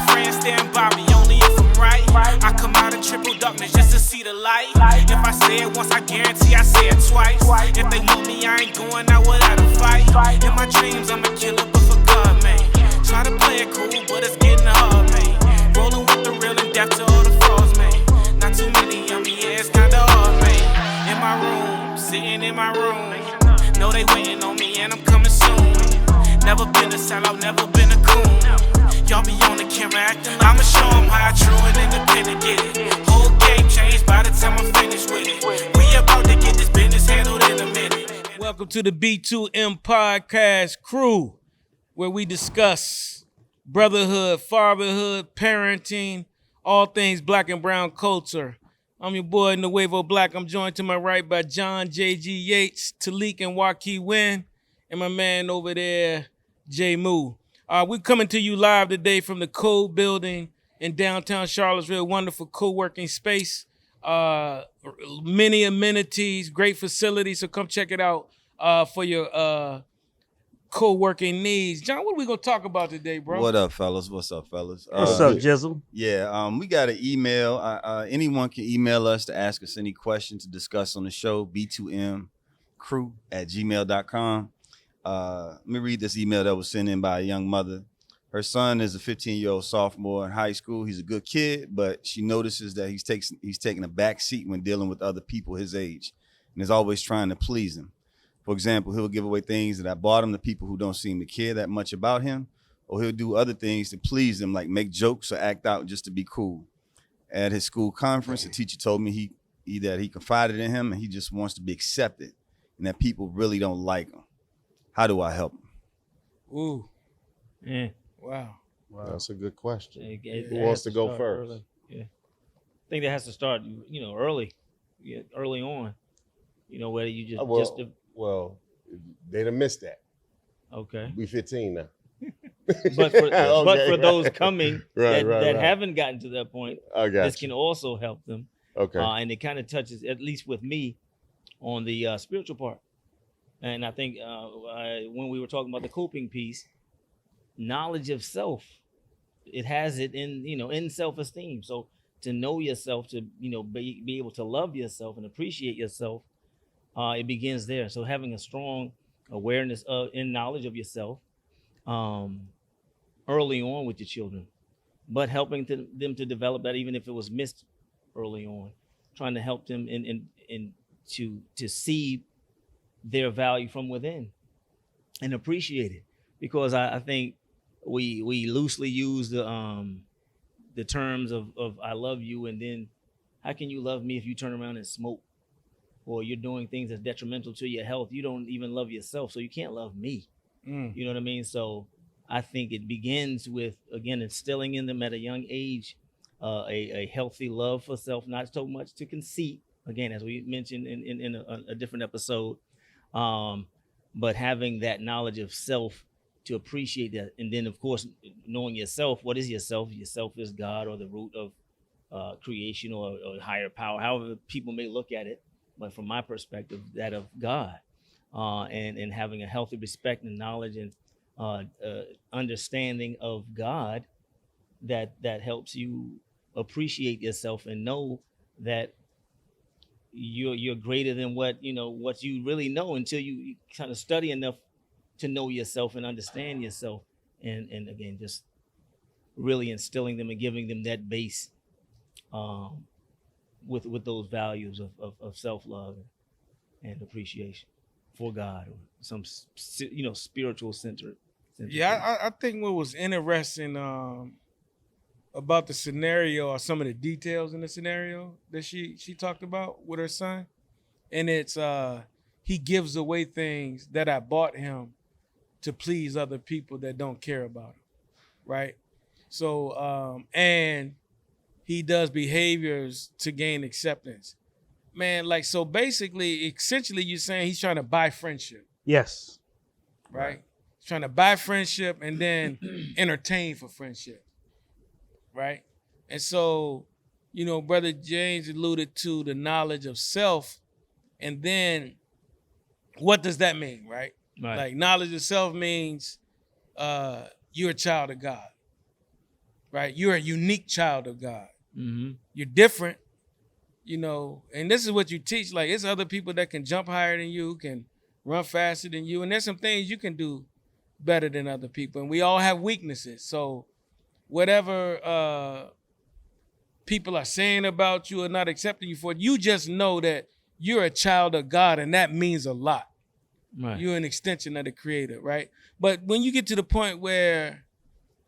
my friends stand by me only if I'm right. I come out of triple darkness just to see the light. If I say it once, I guarantee I say it twice. If they want me, I ain't going out without a fight. In my dreams, I'm a killer, but for God, man. Try to play it cool, but it's getting hard, man. Rolling with the real and death to all the frauds, man. Not too many of me, yeah, it's kinda hard, man. In my room, sitting in my room. Know they waiting on me and I'm coming soon. Never been a sellout, never been a coon. Y'all be on the camera acting like I'ma show 'em how true and independent get it. Whole game changed by the time I'm finished with it. We about to get this business handled in a minute. Welcome to the B2M Podcast Crew, where we discuss brotherhood, fatherhood, parenting, all things black and brown culture. I'm your boy Nuevo Black. I'm joined to my right by John J.G. Yates, Talik and Waukee Wynn, and my man over there, J. Moo. We're coming to you live today from the Code Building in downtown Charlottesville. Wonderful co-working space, many amenities, great facilities. So come check it out for your co-working needs. John, what are we gonna talk about today, bro? What up, fellas? What's up, fellas? What's up, Jizzle? Yeah, we got an email. Anyone can email us to ask us any question to discuss on the show, B2MCrew@gmail.com. Let me read this email that was sent in by a young mother. Her son is a 15-year-old sophomore in high school. He's a good kid, but she notices that he's taking a back seat when dealing with other people his age and is always trying to please them. For example, he'll give away things that I bought him to people who don't seem to care that much about him, or he'll do other things to please them, like make jokes or act out just to be cool. At his school conference, the teacher told me that he confided in him and he just wants to be accepted and that people really don't like him. How do I help him? Ooh. Yeah. Wow. That's a good question. It Who wants to go start first? early. Yeah. I think that has to start, early. Yeah, early on. Whether you just Well, they done missed that. okay. We 15 now. But for Okay. those coming Right. that haven't gotten to that point, I got this you. can also help them. Okay. And it kind of touches, at least with me, on the spiritual part. And I think when we were talking about the coping piece, knowledge of self, it has it in self-esteem. So to know yourself, to be able to love yourself and appreciate yourself, it begins there. So having a strong awareness and knowledge of yourself early on with your children, but helping them to develop that, even if it was missed early on, trying to help them to see their value from within and appreciate it. Because I think we loosely use the terms of I love you, and then how can you love me if you turn around and smoke, or you're doing things that's detrimental to your health? You don't even love yourself, so you can't love me. You know what I mean? So I think it begins with, again, instilling in them at a young age a healthy love for self, not so much to conceit, again, as we mentioned in a different episode, but having that knowledge of self to appreciate that. And then, of course, knowing yourself. What is yourself? Yourself is God, or the root of creation, or higher power, however people may look at it. But from my perspective, that of God, and having a healthy respect and knowledge and understanding of God, that helps you appreciate yourself and know that you're greater than what you really know, until you kind of study enough to know yourself and understand yourself, and again, just really instilling them and giving them that base with those values of self-love and appreciation for God, or some spiritual center. Yeah, I think what was interesting about the scenario, or some of the details in the scenario that she talked about with her son, and it's he gives away things that I bought him to please other people that don't care about him, right? So and he does behaviors to gain acceptance. Man, like, so basically, essentially, you're saying he's trying to buy friendship. Yes. Right? He's trying to buy friendship and then entertain for friendship. Right? And so, Brother James alluded to the knowledge of self. And then what does that mean, right? Like, knowledge of self means you're a child of God. right? You're a unique child of God. Mm-hmm. You're different, and this is what you teach. Like, it's other people that can jump higher than you, can run faster than you, and there's some things you can do better than other people, and we all have weaknesses. So whatever people are saying about you or not accepting you for it, you just know that you're a child of God, and that means a lot. Right. You're an extension of the Creator, right? But when you get to the point where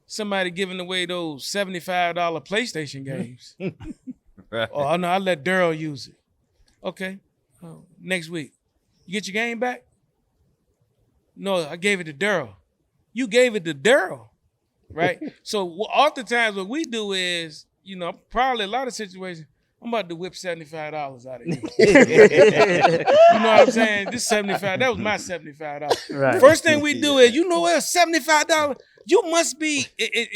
somebody giving away those $75 PlayStation games, Right. oh no, I let Daryl use it. Okay, next week, you get your game back? No, I gave it to Daryl. You gave it to Daryl, right? So oftentimes what we do is, probably a lot of situations, I'm about to whip $75 out of you. You know what I'm saying? This $75, that was my $75. Right. First thing we do is, what, $75? You must be,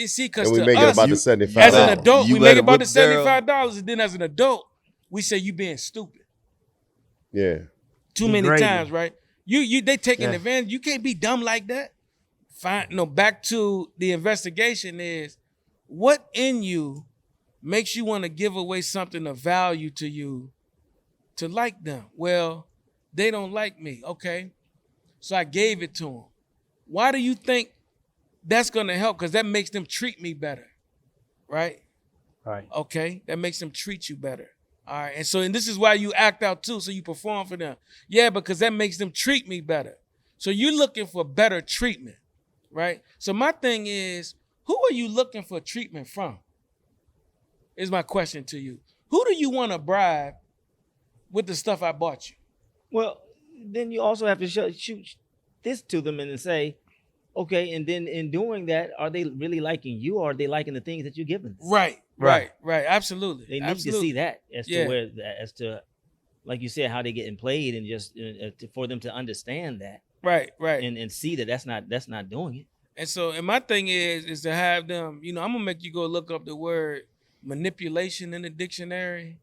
see, because And we to make it us, about the $75. as an adult, You we make better it about the whip Daryl. $75, and then as an adult, we say you being stupid. Yeah. Too many Degrading. times, right? They taking Yeah. advantage. You can't be dumb like that. Fine. No, back to the investigation is what in you makes you want to give away something of value to you to like them. Well, they don't like me. Okay. So I gave it to them. Why do you think that's going to help? Because that makes them treat me better. Right? Right. Okay. That makes them treat you better. All right. And this is why you act out too. So you perform for them. Yeah, because that makes them treat me better. So you're looking for better treatment. Right? So my thing is, who are you looking for treatment from? Is my question to you. Who do you want to bribe with the stuff I bought you? Well, then you also have to shoot this to them and then say, okay, and then in doing that, are they really liking you, or are they liking the things that you're giving them? Right. Absolutely. They need Absolutely. to see that Yeah. as to, like you said, how they getting played, and just for them to understand that Right. and see that that's not doing it. And my thing is to have them, I'm gonna make you go look up the word manipulation in the dictionary.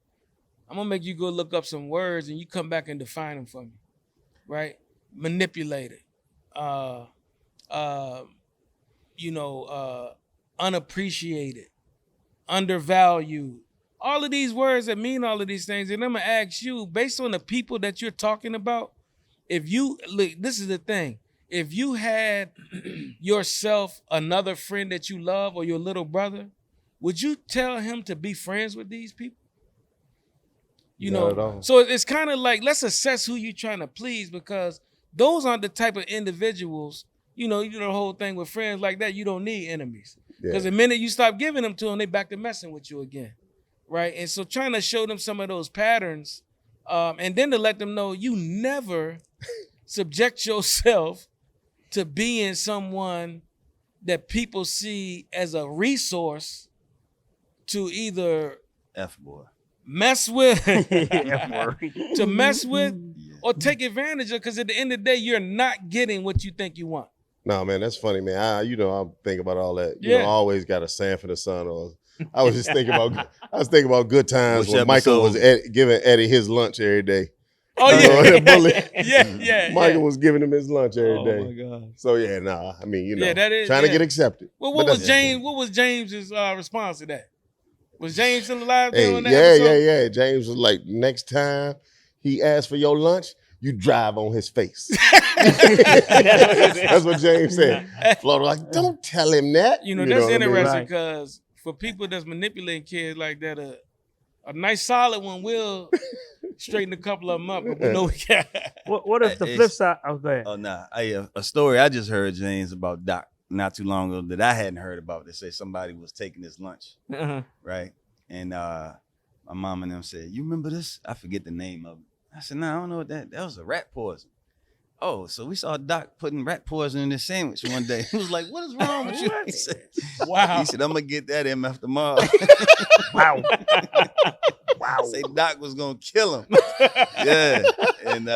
I'm gonna make you go look up some words and you come back and define them for me. Right? Manipulated. Unappreciated, undervalued. All of these words that mean all of these things. And I'm gonna ask you, based on the people that you're talking about, if you look, this is the thing. If you had yourself another friend that you love or your little brother, would you tell him to be friends with these people? Not at all. So it's kind of like, let's assess who you're trying to please, because those aren't the type of individuals, you know the whole thing with friends like that, you don't need enemies. Because Yeah. the minute you stop giving them to them, they back to messing with you again, right? And so trying to show them some of those patterns, and then to let them know you never subject yourself to being someone that people see as a resource to either F boy. mess with, Yeah. to mess with, Yeah. or take advantage of, because at the end of the day, you're not getting what you think you want. No, man, that's funny, man. I think about all that. Yeah. I always got a Sanford and Son. Or I was just thinking about good times Which when Michael was episode? giving Eddie his lunch every day. Oh You know, yeah, that bully. yeah. Michael was giving him his lunch every day. my God. So yeah, nah. I mean, Yeah, that is- trying yeah. to get accepted. Well, But what was that's- James? What was James's response to that? Was James still alive Hey, there on that yeah. episode? James was like, next time he asks for your lunch, you drive on his face. That's what James said. Florida like, don't tell him that. That's what I mean? interesting, Right. because for people that's manipulating kids like that, a nice solid one will straighten a couple of them up. But we know we can't. What if the It's- flip side? Oh, go ahead. Oh nah. A story I just heard, James, about Doc not too long ago that I hadn't heard about. They say somebody was taking his lunch, Uh-huh. right? And my mom and them said, "You remember this?" I forget the name of it. I said, "No, I don't know what that was a rat poison." Oh, so we saw Doc putting rat poison in his sandwich one day. He was like, "What is wrong with you?" He said, Wow. "I'm gonna get that MF tomorrow." Wow. Wow. Say Doc was gonna kill him. Yeah, and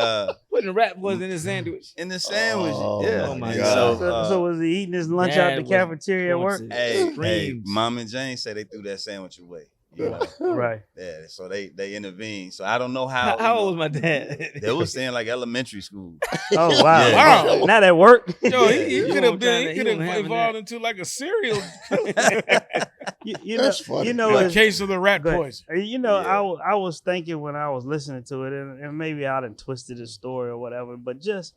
Putting rat was in his sandwich. in the sandwich. Oh, yeah. oh my And God. So was he eating his lunch Dad out the was cafeteria at work? going to Hey, screams. Mom and Jane said they threw that sandwich away. You know? Right. Yeah, so they intervened. So I don't know how. How old was my dad? They was saying like elementary school. Oh wow. Yeah. Wow. Not at work. Yo, he You could don't have been. tryna- He he could don't have having evolved that. into like a serial. you know, That's funny. you know, In the it's- case of the rat Go ahead. poison. You know, Yeah. I was thinking when I was listening to it, and maybe I done twisted the story or whatever, but just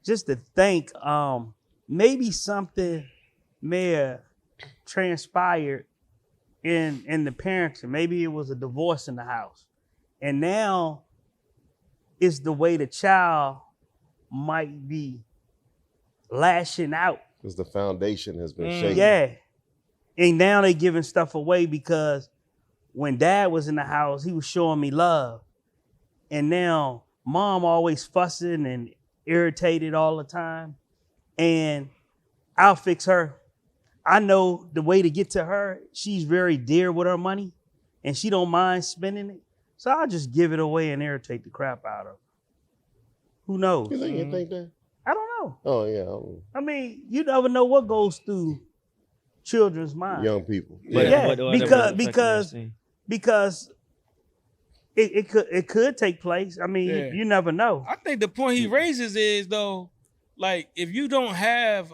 to think, maybe something may have transpired in the parenting. Maybe it was a divorce in the house, and now it's the way the child might be lashing out. Because the foundation has been Mm. shaken. Yeah. And now they giving stuff away because when dad was in the house, he was showing me love. And now mom always fussing and irritated all the time. And I'll fix her. I know the way to get to her. She's very dear with her money and she don't mind spending it. So I'll just give it away and irritate the crap out of her. Who knows? You think that? I don't know. Oh, yeah. I mean, you never know what goes through children's minds. Young people. Yeah, Whatever is affecting because- their scene. Because it could take place. I mean, Yeah. you never know. I think the point he raises is though, like if you don't have,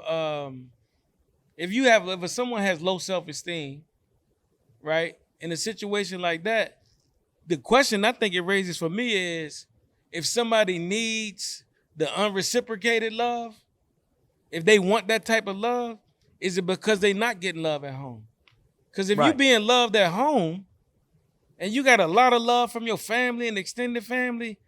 if someone has low self-esteem, right, in a situation like that, the question I think it raises for me is if somebody needs the unreciprocated love, if they want that type of love, is it because they not getting love at home? Because if you Right. being loved at home and you got a lot of love from your family and extended family,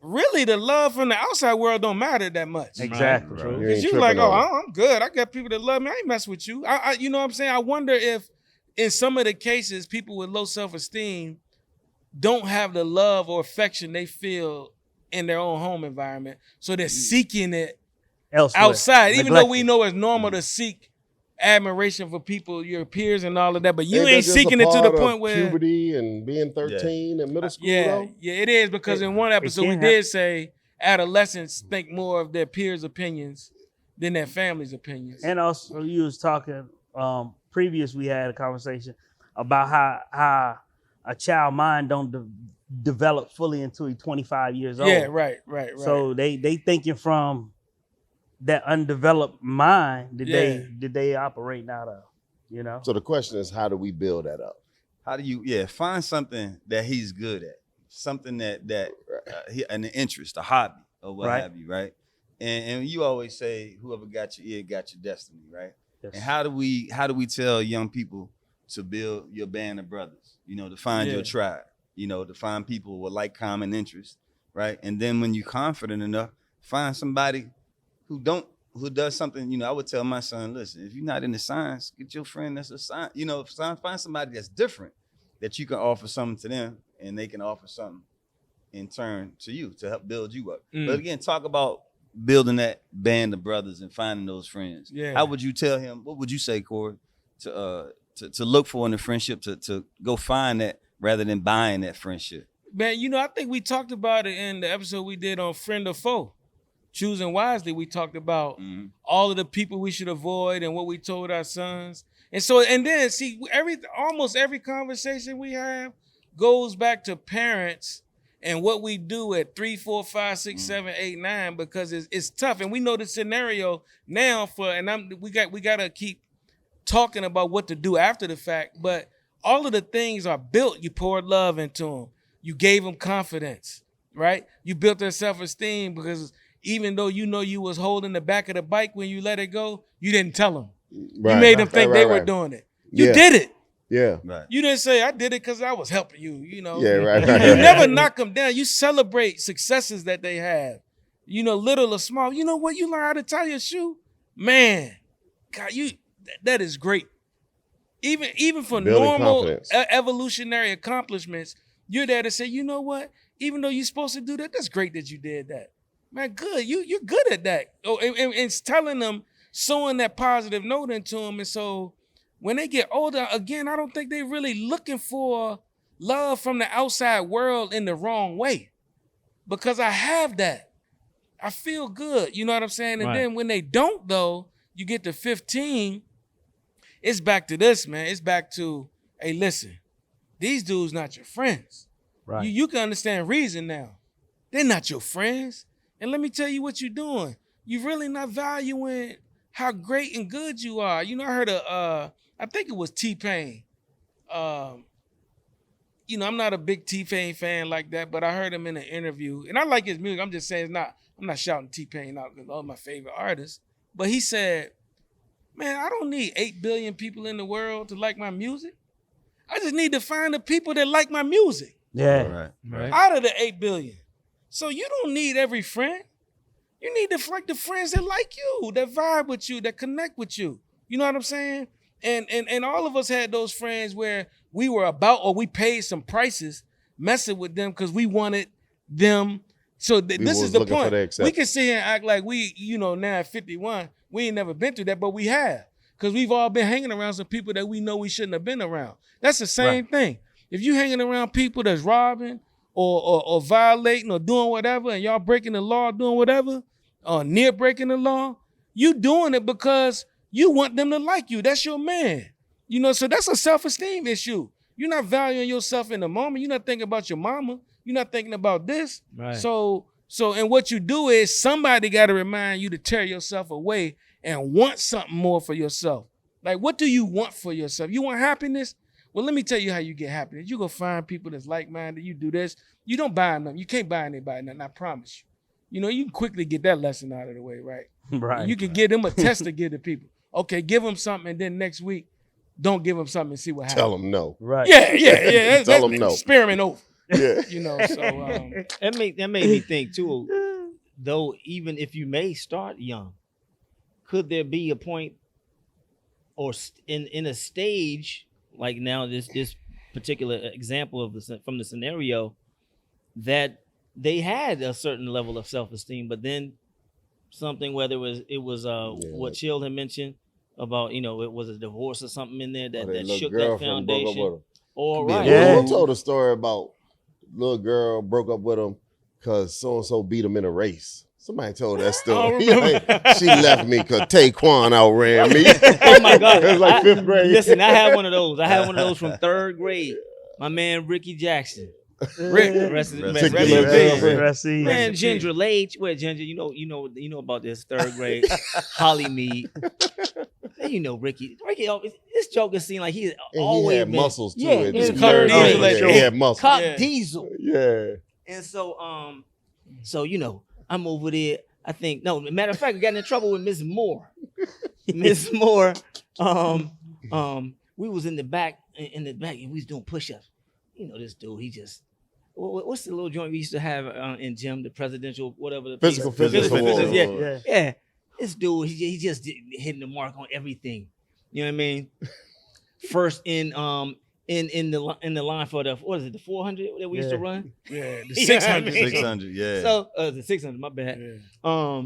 really the love from the outside world don't matter that much. Exactly. Right. You Because ain't you tripping like, oh, on it. I'm good. I got people that love me. I ain't mess with you. You know what I'm saying? I wonder if in some of the cases, people with low self-esteem don't have the love or affection they feel in their own home environment. So they're seeking it Elsewhere. outside, even though we Neglected. know it's normal to seek admiration for people, your peers and all of that, but you that ain't just a seeking it to the part of point where puberty and being 13 and middle school, yeah, though? yeah, it is because in one episode we can did say adolescents think more of their peers' opinions than their family's opinions. And also, you was talking previous. We had a conversation about how a child mind don't develop fully until he's 25 years old. yeah, right. So they thinking from that undeveloped mind that they operating out of. You know. So the question is, how do we build that up? How do you find something that he's good at, something that an interest, a hobby, or what Right. have you, right? And you always say, whoever got your ear got your destiny, right? Yes. And how do we tell young people to build your band of brothers? To find your tribe. To find people with like common interests, right? And then when you're confident enough, find somebody who does something. I would tell my son, listen, if you're not into science, get your friend that's a science. Find somebody that's different that you can offer something to them, and they can offer something in turn to you to help build you up. Mm. But again, talk about building that band of brothers and finding those friends. Yeah. How would you tell him? What would you say, Corey, to look for in a friendship to go find that rather than buying that friendship? Man, I think we talked about it in the episode we did on Friend or Foe. Choosing wisely, we talked about all of the people we should avoid and what we told our sons. And then see, almost every conversation we have goes back to parents and what we do at 3, 4, 5, 6, 7, 8, 9, because it's tough. And we know the scenario now we got to keep talking about what to do after the fact, but all of the things are built. You poured love into them. You gave them confidence, right? You built their self-esteem because even though you was holding the back of the bike when you let it go, you didn't tell them. Right. You made them think they were right. doing it. You Yeah. did it. Yeah. Right. You didn't say, I did it because I was helping you, Yeah, right. You never knock them down. You celebrate successes that they have, little or small. You know what? You learn how to tie your shoe. Man, God, that is great. Even for Building normal confidence. evolutionary accomplishments, you're there to say, you know what? Even though you're supposed to do that, that's great that you did that. Man, good. You're good at that. Oh, and it's telling them, sowing that positive note into them. And so when they get older, again, I don't think they're really looking for love from the outside world in the wrong way. Because I have that. I feel good. You know what I'm saying? And Right. then when they don't, though, you get to 15, it's back to this, man. It's back to, hey, listen, these dudes not your friends. Right. You can understand reason now. They're not your friends. And let me tell you what you're doing. You're really not valuing how great and good you are. I heard I think it was T-Pain. You know, I'm not a big T-Pain fan like that, but I heard him in an interview, and I like his music. I'm just saying I'm not shouting T-Pain out because all my favorite artists. But he said, man, I don't need 8 billion people in the world to like my music. I just need to find the people that like my music. Yeah. Right. Out of the 8 billion. So you don't need every friend. You need to like the friends that like you, that vibe with you, that connect with you. You know what I'm saying? And all of us had those friends where we were about, or we paid some prices messing with them because we wanted them. So this is the point. We can sit here and act like we, you know, now at 51, we ain't never been through that, but we have. Because we've all been hanging around some people that we know we shouldn't have been around. That's the same thing. If you hanging around people that's robbing or violating or doing whatever, and y'all breaking the law, doing whatever, or near breaking the law, you doing it because you want them to like you. That's your man. You know, so that's a self-esteem issue. You're not valuing yourself in the moment. You're not thinking about your mama. You're not thinking about this. Right. So and what you do is somebody got to remind you to tear yourself away and want something more for yourself. Like, what do you want for yourself? You want happiness? Well, let me tell you how you get happiness. You go find people that's like-minded. You do this. You don't buy nothing. You can't buy anybody nothing, I promise you. You know, you can quickly get that lesson out of the way, right? Right. You can give them a test to give to people. Okay, give them something, and then next week, don't give them something and see what happens. Tell them no. Right. Yeah. Tell them no. Experiment over. Yeah. You know, so That made me think too. Though, even if you may start young, could there be a point or in a stage like now this particular example of from the scenario that they had a certain level of self-esteem, but then something, whether it was what Chill had mentioned about, you know, it was a divorce or something in there that shook that foundation. Or Who told a story about little girl broke up with him because so-and-so beat him in a race. Somebody told that story. She left me because Taekwon outran me. Oh my God. It was like 5th grade. Listen, I had one of those. From 3rd grade. My man, Ricky Jackson. Rest in peace. Man, Ginger Lage. Where Ginger, you know about this 3rd grade. Holly Mead. And you know Ricky, this joker seemed like he always had muscles too. Yeah, He had muscles. Cop Diesel. Yeah. And so you know, I'm over there. I think matter of fact, I got in trouble with Miss Moore. Miss Moore, we was in the back, and we was doing push-ups. You know, this dude, he just, what's the little joint we used to have in gym, the presidential, whatever. The physical fitness. Yeah. This dude, he just hitting the mark on everything. You know what I mean? First in the line for the, what is it, the 400 that we used to run? Yeah, the 600. 600, yeah. So the 600, my bad. Yeah.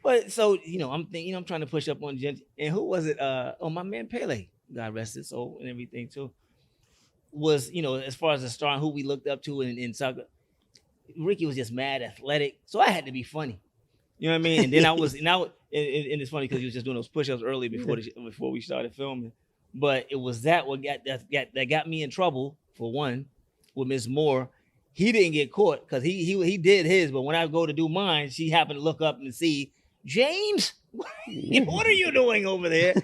But so, you know, I'm trying to push up on Ginger. And who was it? My man Pele, God rest his soul and everything too. Was, you know, as far as the star and who we looked up to in soccer, Ricky was just mad athletic. So I had to be funny. You know what I mean? And then and it's funny because he was just doing those push-ups early before we started filming. But it was that got me in trouble, for one, with Miss Moore. He didn't get caught because he did his, but when I go to do mine, she happened to look up and see, James, what are you doing over there?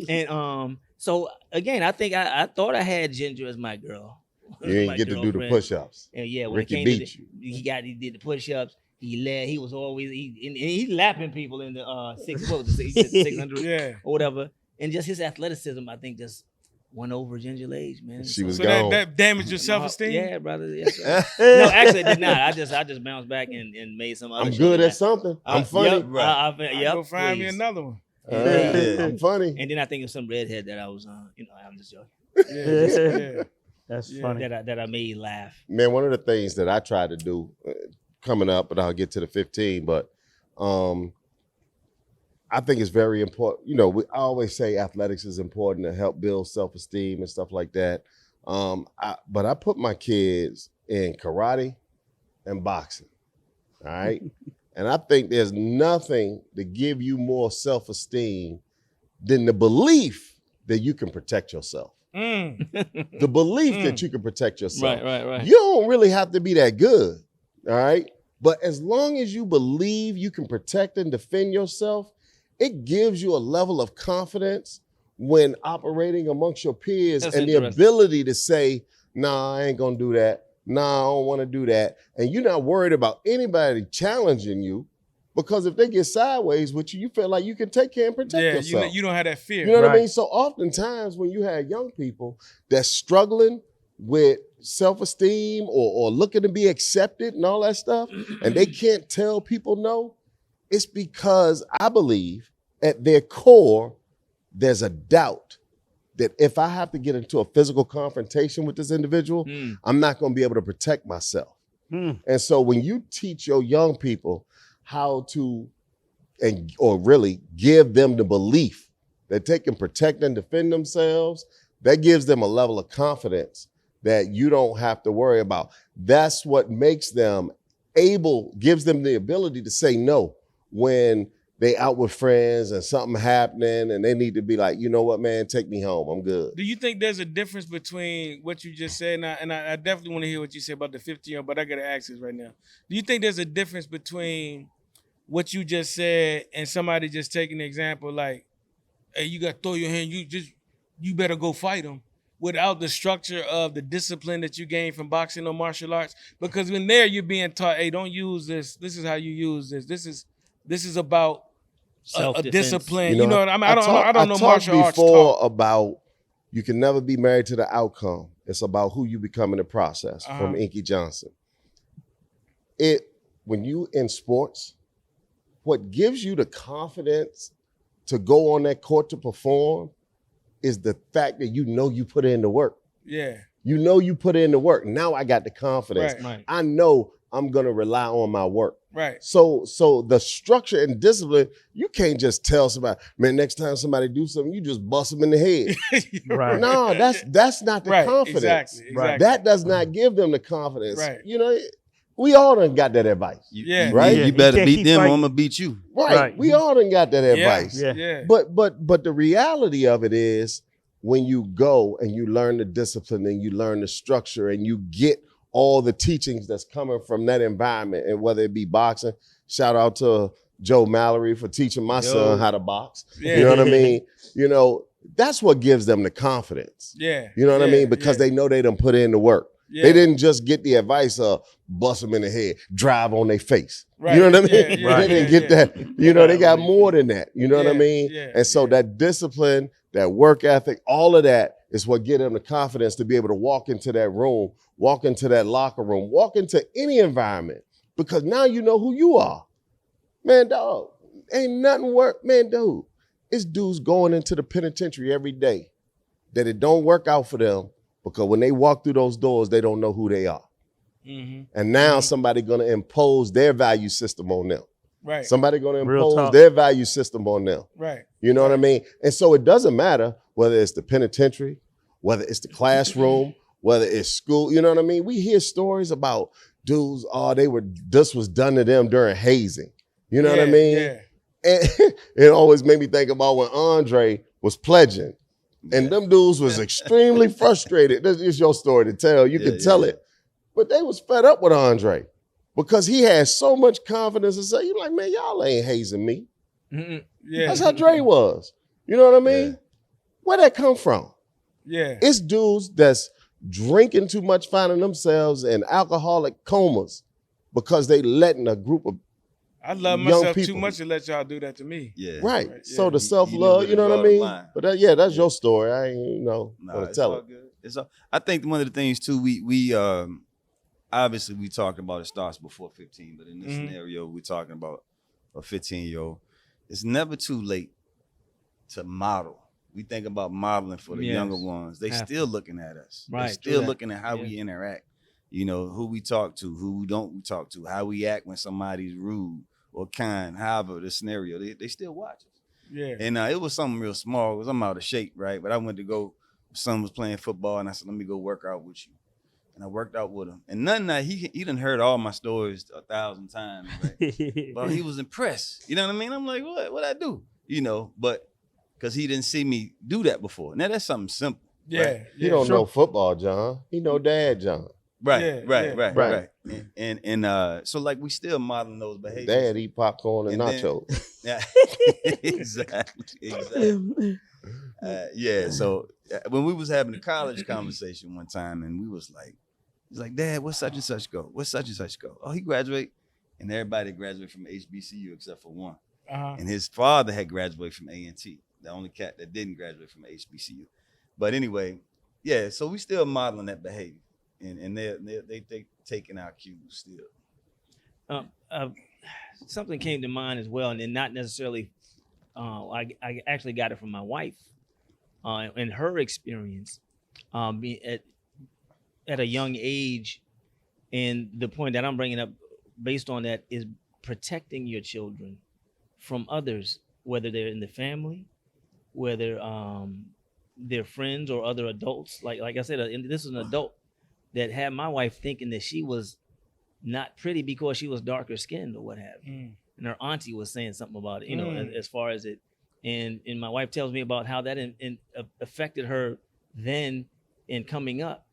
And so again, I think I thought I had Ginger as my girl. You didn't get to do the push-ups. And yeah, when Ricky it came beat you. He did the push-ups. He led. He was always he lapping people in the 600 or whatever. And just his athleticism, I think, just won over Ginger Lage, man. She was so gone. that damaged your self-esteem? Yeah, brother. Yes, no, actually, it did not. I just bounced back and made some other. I'm good at something. I'm funny. Yep, go find me another one. I'm funny. And then I think of some redhead that I was, I'm just joking. Yeah. That's funny. That I made laugh. Man, one of the things that I try to do coming up, and I'll get to the 15, but I think it's very important. You know, I always say athletics is important to help build self-esteem and stuff like that. But I put my kids in karate and boxing, all right? And I think there's nothing to give you more self-esteem than the belief that you can protect yourself. The belief that you can protect yourself. Right. You don't really have to be that good, all right? But as long as you believe you can protect and defend yourself, it gives you a level of confidence when operating amongst your peers That's and the interesting. ability to say, nah, I ain't gonna do that. Nah, I don't wanna do that. And you're not worried about anybody challenging you, because if they get sideways with you, you feel like you can take care and protect Yeah, yourself. you don't have that fear. You know what I Right. mean? So oftentimes when you have young people that's struggling with self-esteem or looking to be accepted and all that stuff, and they can't tell people no, it's because I believe at their core, there's a doubt that if I have to get into a physical confrontation with this individual, I'm not going to be able to protect myself. And so when you teach your young people how to, or really give them the belief that they can protect and defend themselves, that gives them a level of confidence that you don't have to worry about. That's what makes them gives them the ability to say no when they out with friends and something happening and they need to be like, you know what, man, take me home. I'm good. Do you think there's a difference between what you just said, and I definitely want to hear what you said about the 15-year-old, but I got to ask this right now. Do you think there's a difference between what you just said and somebody just taking the example like, hey, you got to throw your hand, you better go fight them, without the structure of the discipline that you gain from boxing or martial arts? Because when there you're being taught, hey, don't use this. This is how you use this. This is about a Self-defense. discipline. You know what I mean? I don't know I martial talked arts before talk. about you can never be married to the outcome. It's about who you become in the process. From Inky Johnson. When you in sports, what gives you the confidence to go on that court to perform is the fact that you know you put in the work. Yeah. You know you put in the work. Now I got the confidence. Right. I know I'm gonna rely on my work. Right. So the structure and discipline, you can't just tell somebody, man, next time somebody do something, you just bust them in the head. Right. No, that's not the Right. confidence. Exactly. That does not give them the confidence. Right. You know, we all done got that advice. Right? Yeah. You better You can't beat keep them or fighting. I'm gonna beat you. Right. We all done got that Yeah. advice. Yeah. But the reality of it is when you go and you learn the discipline and you learn the structure and you get all the teachings that's coming from that environment, and whether it be boxing, shout out to Joe Mallory for teaching my son how to box. Yeah. You know what I mean? You know, that's what gives them the confidence. Yeah. You know what I Yeah. mean? Because they know they done put in the work. Yeah. They didn't just get the advice of bust them in the head, drive on their face. Right. You know what I mean? Yeah, They didn't yeah, get that. You know, they got more than that. You know what I Yeah, mean? yeah, And so that discipline, that work ethic, all of that is what gives them the confidence to be able to walk into that room, walk into that locker room, walk into any environment, because now you know who you are. Man, dog, ain't nothing work. Man, dude, it's dudes going into the penitentiary every day that it don't work out for them because when they walk through those doors, they don't know who they are. And now somebody gonna impose their value system on them. Right. Somebody gonna Real impose talk. their value system on them. Right. You know what I mean? And so it doesn't matter whether it's the penitentiary, whether it's the classroom, whether it's school. You know what I mean? We hear stories about dudes, this was done to them during hazing. You know what I mean? Yeah. And it always made me think about when Andre was pledging. And them dudes was extremely frustrated. This is your story to tell. You can tell it. But they was fed up with Andre because he had so much confidence to say, you're like, man, y'all ain't hazing me. Yeah. That's how Dre was. You know what I mean? Yeah. Where'd that come from? Yeah. It's dudes that's drinking too much, finding themselves in alcoholic comas because they letting a group of I love young myself too people. much to let y'all do that to me. Yeah. right. Right, So yeah. the self-love, You you know knew what I where to mean? draw the line. But that's your story. I ain't, Nah, gonna it's tell all it. good. I think one of the things too, we obviously we talked about it starts before 15, but in this scenario, we're talking about a 15-year-old. It's never too late to model. We think about modeling for the Yes. younger ones. They Have still looking at us. Right, They're true still that. looking at how we interact. You know, who we talk to, who we don't talk to, how we act when somebody's rude or kind, however the scenario. They still watch us. Yeah. And it was something real small because I'm out of shape, right? But I went to go, son was playing football, and I said, let me go work out with you. And I worked out with him. And none of that, he done heard all my stories 1,000 times, right? But he was impressed. You know what I mean? I'm like, what'd I do? You know, but because he didn't see me do that before. Now, that's something simple. Yeah. Right? He don't know football, John. He know Dad, John. Right, Yeah, right, yeah. right. And so like we still modeling those behaviors. Dad eat popcorn and And then- nachos. Yeah, exactly. Yeah. So when we was having a college conversation one time, and we was like, he's like, Dad, what's such and such go? What's such and such go? Oh, he graduate, and everybody graduated from HBCU except for one. And his father had graduated from A&T, the only cat that didn't graduate from HBCU. But anyway, yeah. So we still modeling that behavior, and they taking our cues still. Something came to mind as well, and then not necessarily. I actually got it from my wife, and her experience, at a young age, and the point that I'm bringing up based on that is protecting your children from others, whether they're in the family, whether they're friends or other adults. Like I said, this is an adult that had my wife thinking that she was not pretty because she was darker skinned or what have you. And her auntie was saying something about it, as far as it. And my wife tells me about how that affected her then in coming up.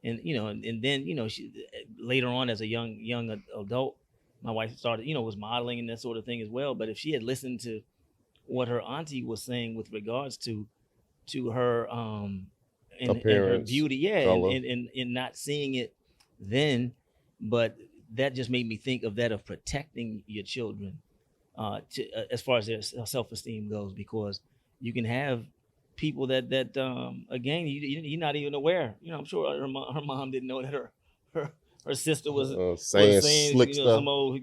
And, and then, she later on as a young adult, my wife started, was modeling and that sort of thing as well. But if she had listened to what her auntie was saying with regards to her and her beauty, and not seeing it then, but that just made me think of that, of protecting your children as far as their self-esteem goes, because you can have people that again, you're not even aware. I'm sure her mom didn't know that her sister was saying slick stuff. Some old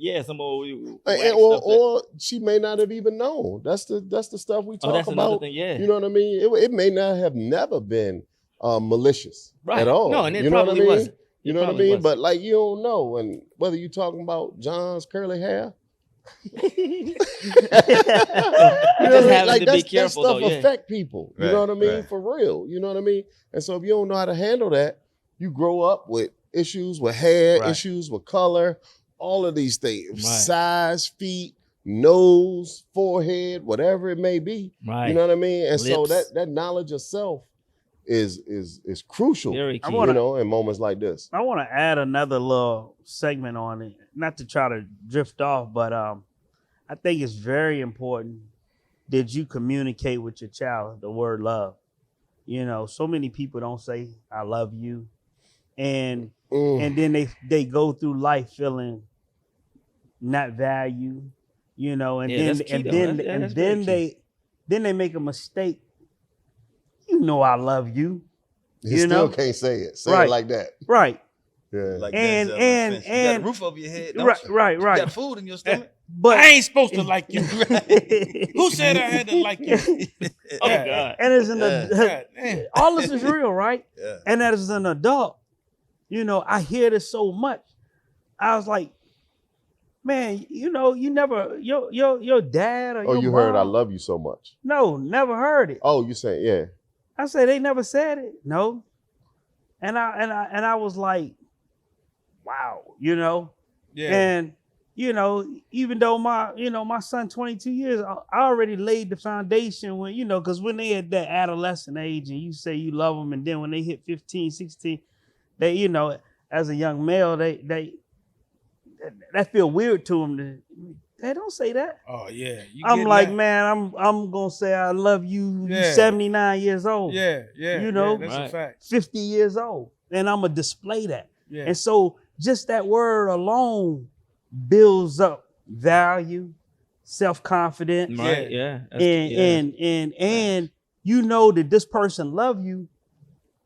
or she may not have even known. That's the stuff we talk about. Thing, yeah. You know what I mean? It may not have never been malicious right. at all. No, and it you know probably what I mean? wasn't. You know what I mean? But like, you don't know, and whether you're talking about John's curly hair. You know what I mean? Like that stuff affect people. You know what I mean? For real. You know what I mean? And so if you don't know how to handle that, you grow up with issues with hair, issues with color, all of these things, size, feet, nose, forehead, whatever it may be. Right. You know what I mean? And Lips. so that knowledge of self is crucial. Very key. In moments like this. I want to add another little segment on it, not to try to drift off, but I think it's very important that you communicate with your child the word love. So many people don't say I love you, and then they go through life feeling not valued, and then they make a mistake. I love you. You still can't say it. Say it like that. Right. Yeah. Like and you got a roof over your head. Don't you? Right. You got food in your stomach. But I ain't supposed to like you. Who said I had to like you? Oh God. And as an all this is real, right? Yeah. And as an adult, I hear this so much. I was like, man, you never your dad or your you mom, heard I love you so much. No, never heard it. Oh, you saying yeah. I said they never said it. No. And I was like, wow, Yeah. And even though my son 22 years, I already laid the foundation when, because when they at that adolescent age and you say you love them, and then when they hit 15, 16, they, as a young male, they that feel weird to them. They don't say that. Oh yeah. I'm like, man, I'm gonna say I love you. Yeah. You're 79 years old. Yeah. That's a fact. 50 years old, and I'm gonna display that. Yeah. And so just that word alone builds up value, self-confidence. Right. Yeah. And that this person love you.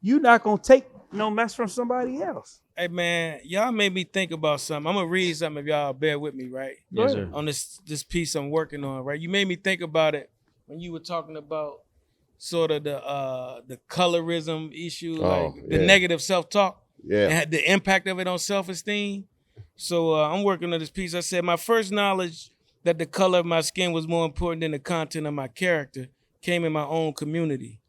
You're not gonna take no mess from somebody else. Hey man, y'all made me think about something. I'm gonna read something if y'all bear with me, right? Yes, sir. On this piece I'm working on, right? You made me think about it when you were talking about sort of the colorism issue, the negative self-talk, and the impact of it on self-esteem. So I'm working on this piece. I said my first knowledge that the color of my skin was more important than the content of my character came in my own community.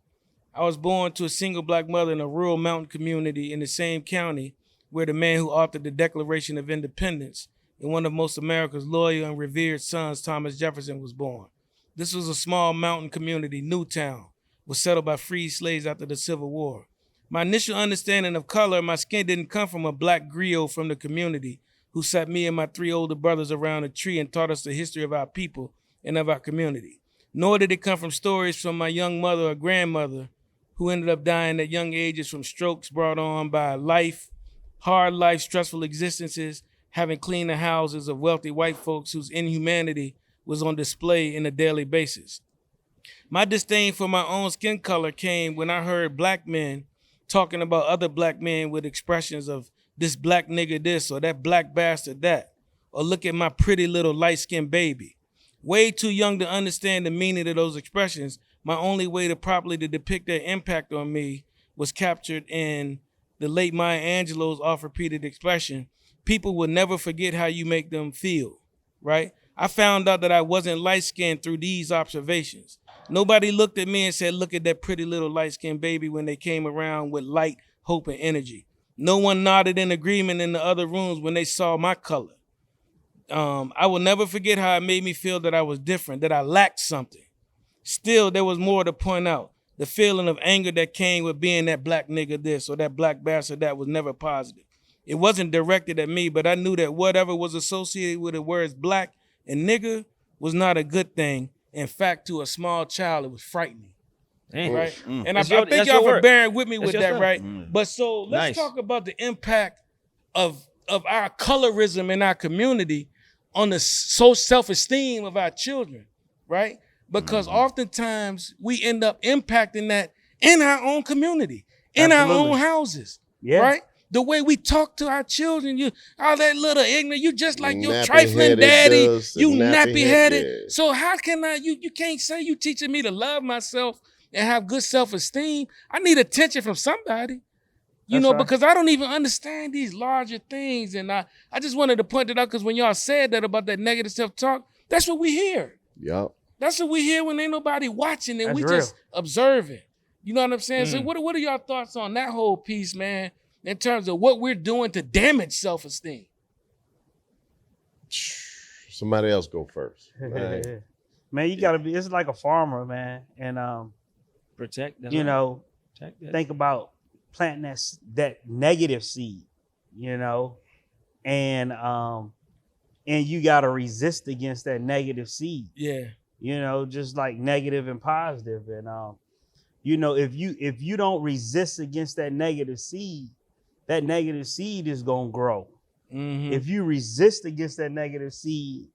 I was born to a single black mother in a rural mountain community in the same county where the man who authored the Declaration of Independence and one of most America's loyal and revered sons, Thomas Jefferson, was born. This was a small mountain community, Newtown, was settled by freed slaves after the Civil War. My initial understanding of color of my skin didn't come from a black griot from the community who sat me and my three older brothers around a tree and taught us the history of our people and of our community. nor did it come from stories from my young mother or grandmother who ended up dying at young ages from strokes brought on by hard life, stressful existences, having cleaned the houses of wealthy white folks whose inhumanity was on display on a daily basis. My disdain for my own skin color came when I heard black men talking about other black men with expressions of this black nigga this or that black bastard that, or look at my pretty little light-skinned baby. Way too young to understand the meaning of those expressions, my only way to properly to depict their impact on me was captured in the late Maya Angelou's oft-repeated expression, people will never forget how you make them feel, right? I found out that I wasn't light-skinned through these observations. Nobody looked at me and said, look at that pretty little light-skinned baby when they came around with light, hope, and energy. No one nodded in agreement in the other rooms when they saw my color. I will never forget how it made me feel that I was different, that I lacked something. Still, there was more to point out. The feeling of anger that came with being that black nigga this or that black bastard that was never positive. It wasn't directed at me, but I knew that whatever was associated with the words black and nigga was not a good thing. In fact, to a small child, it was frightening. Right? And I thank y'all for bearing with me with that, right? But so let's talk about the impact of our colorism in our community on the self-esteem of our children, right? Because oftentimes we end up impacting that in our own community, in our own houses, right? The way we talk to our children, you all that little ignorant, you just like your trifling daddy, you nappy-headed. Yeah. So how can you can't say you teaching me to love myself and have good self-esteem. I need attention from somebody. You know, because I don't even understand these larger things. And I just wanted to point it out because when y'all said that about that negative self-talk, that's what we hear. Yep. That's what we hear when ain't nobody watching and we just observing. You know what I'm saying? So what are y'all thoughts on that whole piece, man, in terms of what we're doing to damage self-esteem? Somebody else go first. Right. Man, you gotta be, it's like a farmer, man. And protect that. You know, think about planting that negative seed, you know, and you gotta resist against that negative seed. Yeah. You know, just like negative and positive. And you know, if you don't resist against that negative seed is gonna grow. Mm-hmm. If you resist against that negative seed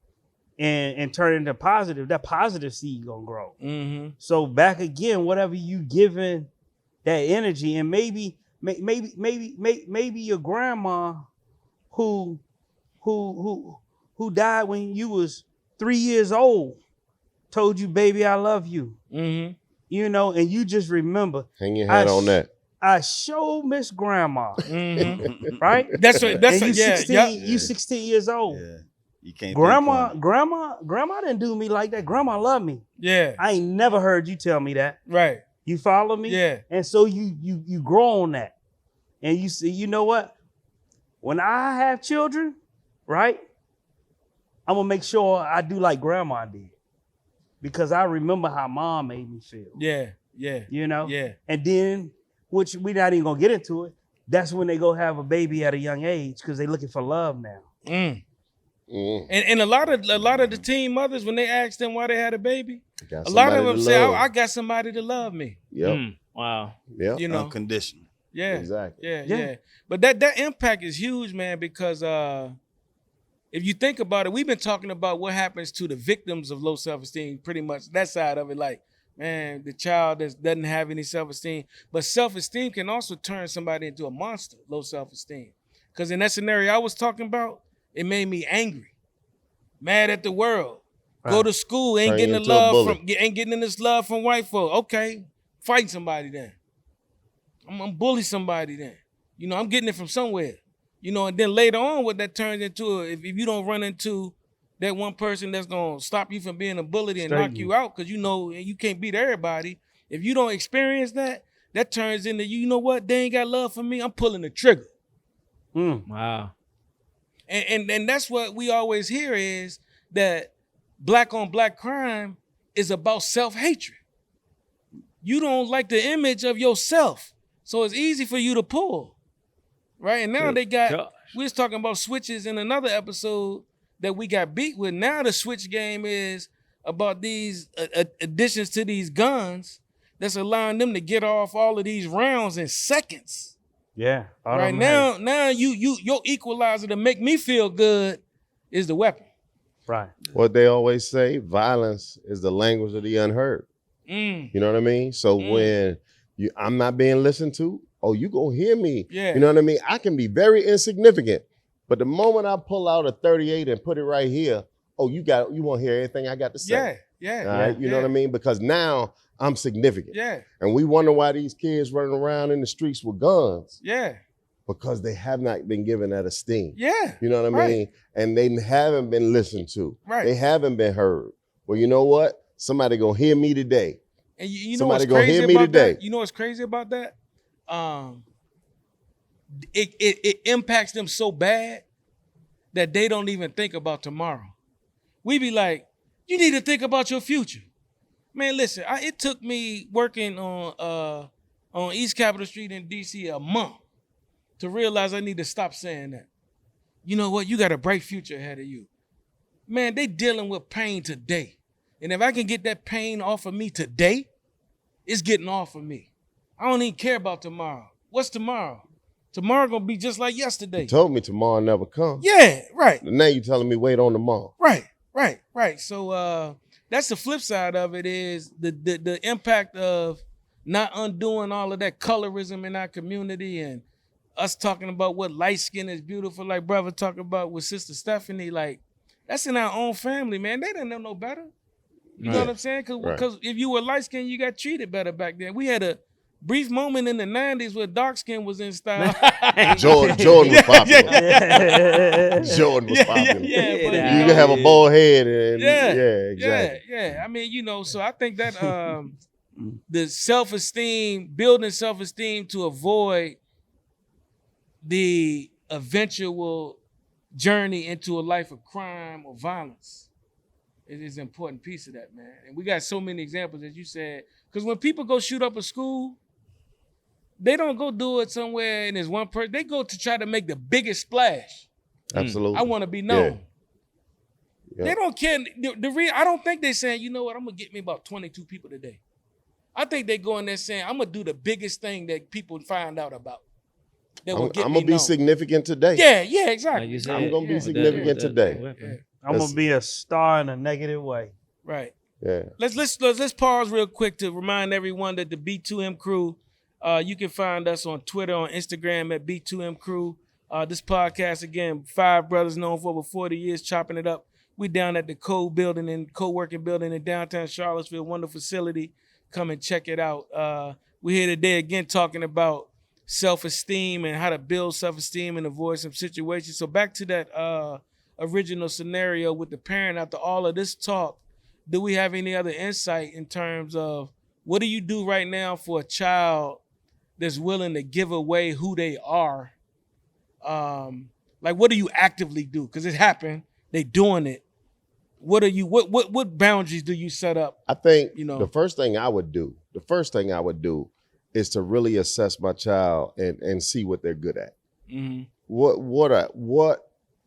and turn it into positive, that positive seed gonna grow. Mm-hmm. So back again, whatever you giving that energy, and maybe your grandma who died when you was 3 years old told you, baby, I love you. Mm-hmm. You know, and you just remember. Hang your hat on that. I show Miss Grandma, right? That's you 16 years old. Yeah. You can't. Grandma didn't do me like that. Grandma loved me. Yeah. I ain't never heard you tell me that. Right. You follow me? Yeah. And so you grow on that. And you see, you know what? When I have children, right? I'm gonna make sure I do like grandma did. Because I remember how mom made me feel. Yeah, yeah. You know? Yeah. And then, which we're not even gonna get into it, that's when they go have a baby at a young age because they're looking for love now. Mm. Mm. And a lot of the teen mothers, when they ask them why they had a baby, a lot of them say, I got somebody to love me. Yep. Mm. Wow. Yeah. You know, unconditional. Yeah. Exactly. Yeah. But that impact is huge, man, because if you think about it, we've been talking about what happens to the victims of low self-esteem, pretty much that side of it, like, man, the child that doesn't have any self-esteem. But self-esteem can also turn somebody into a monster, low self-esteem. Because in that scenario I was talking about, it made me angry, mad at the world. Right. Go to school, ain't getting this love from white folk. Okay, fight somebody then. I'm bully somebody then. You know, I'm getting it from somewhere. You know, and then later on, what that turns into, if you don't run into that one person that's gonna stop you from being a bully and knock you out, because you know you can't beat everybody. If you don't experience that, that turns into, you know what? They ain't got love for me. I'm pulling the trigger. Wow. And that's what we always hear is that black on black crime is about self-hatred. You don't like the image of yourself, so it's easy for you to pull. Right, and now we was talking about switches in another episode that we got beat with. Now the switch game is about these additions to these guns that's allowing them to get off all of these rounds in seconds. Yeah. Right now, your equalizer to make me feel good is the weapon. Right. What they always say, violence is the language of the unheard. Mm. You know what I mean? So when I'm not being listened to, oh, you gonna hear me. Yeah. You know what I mean? I can be very insignificant, but the moment I pull out a 38 and put it right here, oh, you won't hear anything I got to say. Yeah. All right. You know what I mean? Because now I'm significant. Yeah. And we wonder why these kids running around in the streets with guns. Yeah. Because they have not been given that esteem. Yeah. You know what I mean? And they haven't been listened to. Right. They haven't been heard. Well, you know what? Somebody gonna hear me today. And you know Somebody what's gonna crazy hear me about today. that? You know what's crazy about that? It impacts them so bad that they don't even think about tomorrow. We be like, you need to think about your future. Man, listen, it took me working on East Capitol Street in DC a month to realize I need to stop saying that. You know what? You got a bright future ahead of you. Man, they dealing with pain today. And if I can get that pain off of me today, it's getting off of me. I don't even care about tomorrow. What's tomorrow? Tomorrow gonna be just like yesterday. You told me tomorrow never comes. Yeah, right. Now you telling me wait on tomorrow. Right. So that's the flip side of it is the impact of not undoing all of that colorism in our community and us talking about what light skin is beautiful, like brother talking about with Sister Stephanie, like that's in our own family, man. They didn't know no better. You know what I'm saying? Because if you were light skinned, you got treated better back then. We had a brief moment in the 90s where dark skin was in style. Jordan was popular. Jordan was popular. But, You can have a bald head and exactly. Yeah. I mean, you know, so I think that the self-esteem, building self-esteem to avoid the eventual journey into a life of crime or violence is an important piece of that, man. And we got so many examples, as you said, because when people go shoot up a school, they don't go do it somewhere and there's one person. They go to try to make the biggest splash. Absolutely. I want to be known. Yeah. They don't care. I don't think they're saying, you know what, I'm going to get me about 22 people today. I think they go in there saying, I'm going to do the biggest thing that people find out about. I'm going to be significant today. Yeah, exactly. Like I'm going to be significant today. I'm going to be a star in a negative way. Right. Yeah. Let's pause real quick to remind everyone that the B2M Crew, you can find us on Twitter, on Instagram at B2M Crew. This podcast, again, 5 brothers known for over 40 years, chopping it up. We down at the co-working building in downtown Charlottesville, wonderful facility. Come and check it out. We're here today again talking about self-esteem and how to build self-esteem and avoid some situations. So back to that original scenario with the parent. After all of this talk, do we have any other insight in terms of what do you do right now for a child that's willing to give away who they are? Like, what do you actively do? Because it happened. They doing it. What boundaries do you set up? I think the first thing I would do is to really assess my child and see what they're good at. Mm-hmm. What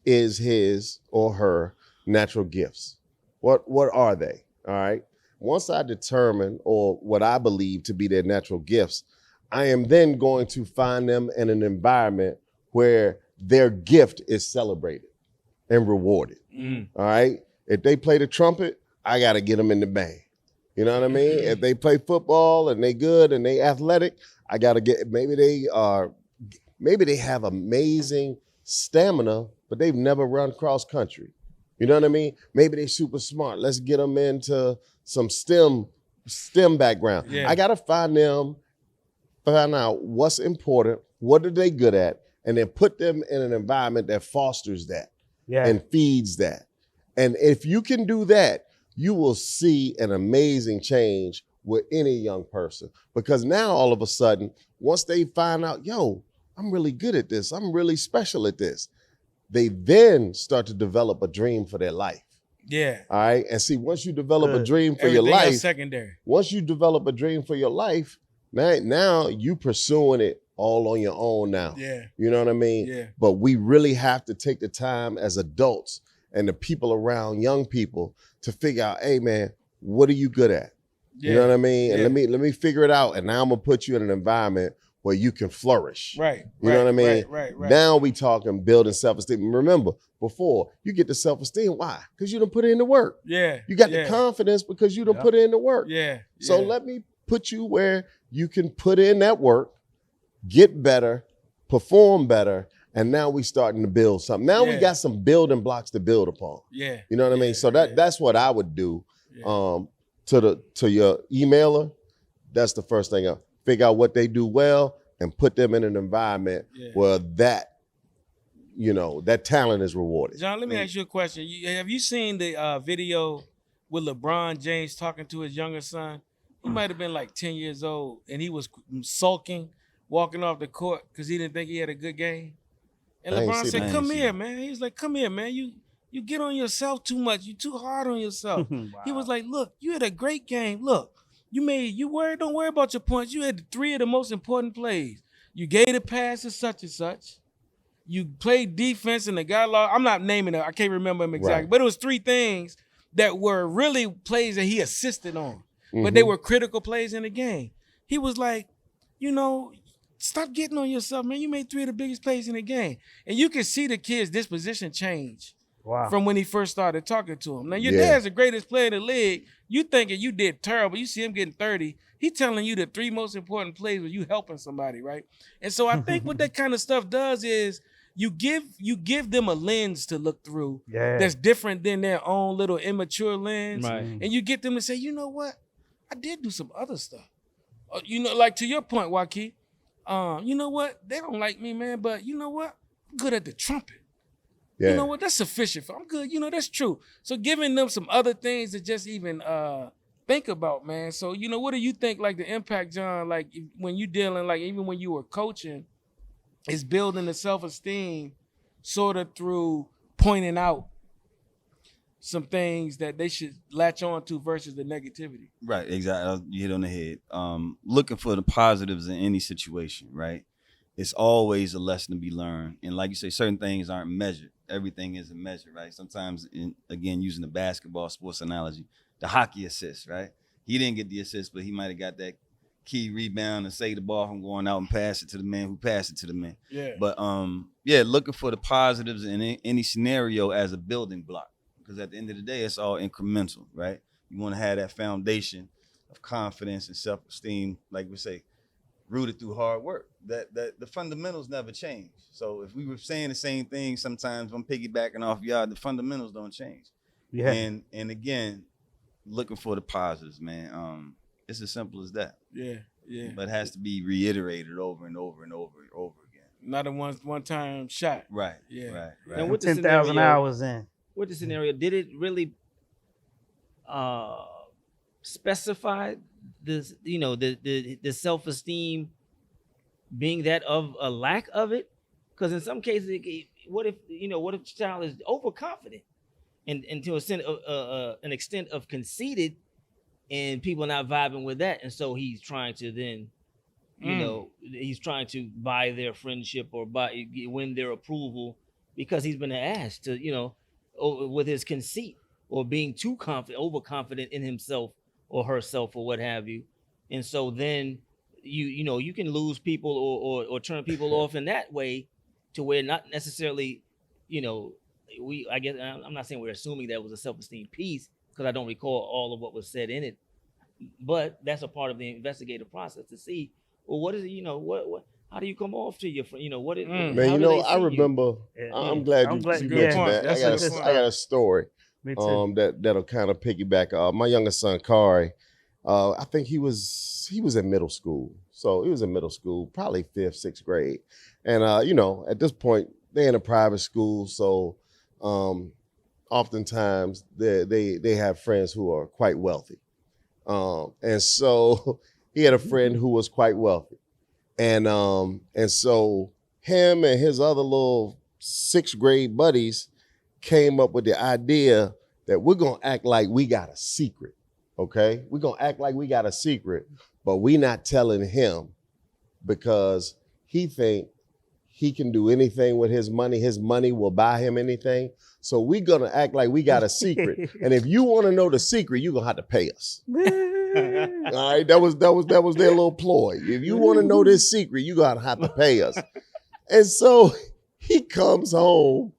is his or her natural gifts? What are they? All right. Once I determine or what I believe to be their natural gifts, I am then going to find them in an environment where their gift is celebrated and rewarded. All right. If they play the trumpet, I got to get them in the band. You know what I mean? If they play football and they good and they athletic, I got to get, maybe they have amazing stamina, but they've never run cross country. You know what I mean? Maybe they super smart. Let's get them into some STEM background. Yeah. I got to find out what's important, what are they good at, and then put them in an environment that fosters that and feeds that. And if you can do that, you will see an amazing change with any young person. Because now all of a sudden, once they find out, yo, I'm really good at this, I'm really special at this, they then start to develop a dream for their life. Yeah. All right. And see, once you develop a dream for your life, secondary. Once you develop a dream for your life, now you pursuing it all on your own now. Yeah. You know what I mean? Yeah. But we really have to take the time as adults and the people around young people to figure out, hey man, what are you good at? You know what I mean? And let me figure it out. And now I'm gonna put you in an environment where you can flourish. Right. You know what I mean? Right. Now we talking building self-esteem. Remember, before you get the self-esteem, why? Because you done put in the work. Yeah. You got the confidence because you done put in the work. Yeah. So let me put you where you can put in that work, get better, perform better, and now we starting to build something. Now we got some building blocks to build upon. Yeah. You know what I mean? So that's what I would do. To your emailer, that's the first thing. Figure out what they do well and put them in an environment where that talent is rewarded. John, let me ask you a question. Have you seen the video with LeBron James talking to his younger son? He might have been like 10 years old, and he was sulking, walking off the court because he didn't think he had a good game. And LeBron said, "Come here, man." He was like, "Come here, man. You get on yourself too much. You too hard on yourself." Wow. He was like, "Look, you had a great game. Look, don't worry about your points. You had 3 of the most important plays. You gave the pass to such and such. You played defense and the guy lost." I'm not naming it. I can't remember him exactly. Right. But it was 3 things that were really plays that he assisted on. But they were critical plays in the game. He was like, stop getting on yourself, man. You made 3 of the biggest plays in the game. And you can see the kid's disposition change. Wow. From when he first started talking to him. Now, your dad's the greatest player in the league. You thinking you did terrible. You see him getting 30. He telling you the 3 most important plays were you helping somebody, right? And so I think what that kind of stuff does is you give them a lens to look through that's different than their own little immature lens. Right. And you get them to say, you know what? I did do some other stuff. Like to your point, Joaquin, you know what? They don't like me, man, but you know what? I'm good at the trumpet. Yeah. You know what? That's sufficient. I'm good. That's true. So giving them some other things to just even think about, man. So, what do you think, like, the impact, John, like, when you dealing, like, even when you were coaching, is building the self-esteem sort of through pointing out some things that they should latch on to versus the negativity? Right, exactly. You hit on the head. Looking for the positives in any situation, right? It's always a lesson to be learned. And like you say, certain things aren't measured. Everything isn't measured, right? Sometimes, again, using the basketball sports analogy, the hockey assist, right? He didn't get the assist, but he might have got that key rebound and save the ball from going out and pass it to the man who passed it to the man. Yeah. But, looking for the positives in any scenario as a building block. Because at the end of the day, it's all incremental, right? You want to have that foundation of confidence and self-esteem, like we say, rooted through hard work. That the fundamentals never change. So if we were saying the same thing, sometimes I'm piggybacking off y'all, the fundamentals don't change. Yeah. And again, looking for the positives, man. It's as simple as that. Yeah. But it has to be reiterated over and over and over and over again. Not a one-time shot. Right. Yeah. Right. And with 10,000 hours in. With the scenario, did it really specify this, the self-esteem being that of a lack of it? Because in some cases, what if the child is overconfident and to an extent of conceited, and people are not vibing with that, and so he's trying to then, he's trying to buy their friendship or win their approval because he's been asked to, with his conceit or being too overconfident in himself or herself or what have you. And so then you can lose people or turn people off in that way to where not necessarily, I guess I'm not saying we're assuming that was a self-esteem piece because I don't recall all of what was said in it, but that's a part of the investigative process to see, well, what is it, what how do you come off to your friend? What is man, I remember, I'm glad you mentioned that. I got a story that'll kind of piggyback. My youngest son, Kari, I think he was in middle school. So he was in middle school, probably 5th, 6th grade. And, at this point, they're in a private school. So oftentimes they have friends who are quite wealthy. And so he had a friend who was quite wealthy. And so him and his other little 6th grade buddies came up with the idea that we're going to act like we got a secret. Okay, we're going to act like we got a secret, but we not telling him because he think he can do anything with his money. His money will buy him anything. So we're gonna act like we got a secret. And if you want to know the secret, you're gonna have to pay us. All right, that was their little ploy. If you want to know this secret, you gotta have to pay us. And so he comes home.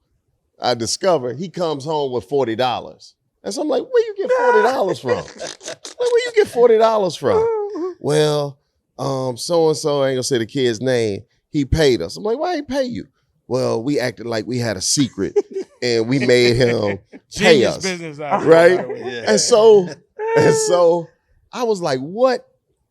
I discover he comes home with $40. And so I'm like, where you get $40 from? Like, where you get $40 from? Well, so-and-so, I ain't gonna say the kid's name, he paid us. I'm like, why he pay you? Well, we acted like we had a secret and we made him pay Genius us. business idea, Right? by the way. Yeah. And so I was like, what?